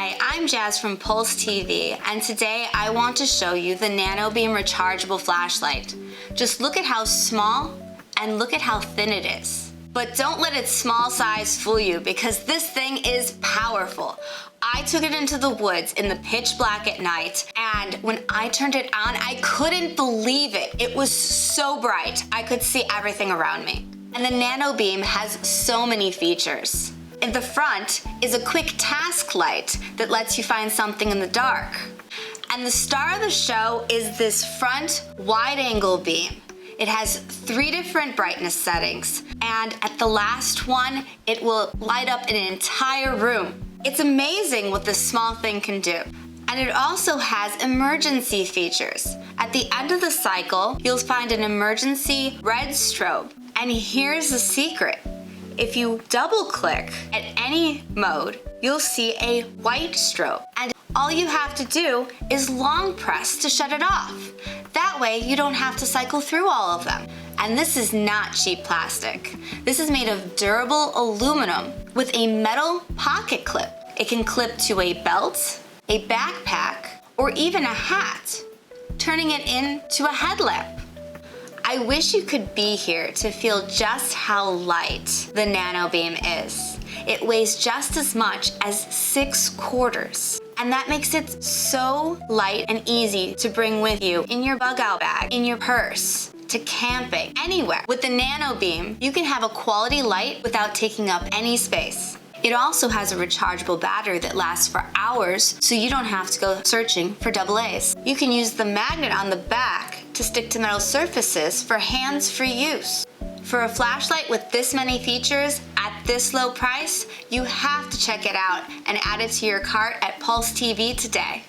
Hi, I'm Jazz from Pulse TV, and today I want to show you the Nano Beam rechargeable flashlight. Just look at how small and look at how thin it is. But don't let its small size fool you, because this thing is powerful. I took it into the woods in the pitch black at night, and when I turned it on, I couldn't believe it. It was so bright, I could see everything around me. And the Nano Beam has so many features. In the front is a quick task light that lets you find something in the dark. And the star of the show is this front wide-angle beam. It has 3 different brightness settings, and at the last one, it will light up an entire room. It's amazing what this small thing can do. And it also has emergency features. At the end of the cycle, you'll find an emergency red strobe. And here's the secret. If you double click at any mode, you'll see a white strobe. And all you have to do is long press to shut it off. That way you don't have to cycle through all of them. And this is not cheap plastic. This is made of durable aluminum with a metal pocket clip. It can clip to a belt, a backpack, or even a hat, turning it into a headlamp. I wish you could be here to feel just how light the Nano Beam is. It weighs just as much as 6 quarters. And that makes it so light and easy to bring with you in your bug out bag, in your purse, to camping, anywhere. With the Nano Beam, you can have a quality light without taking up any space. It also has a rechargeable battery that lasts for hours, so you don't have to go searching for AA's. You can use the magnet on the back to stick to metal surfaces for hands-free use. For a flashlight with this many features at this low price, you have to check it out and add it to your cart at Pulse TV today.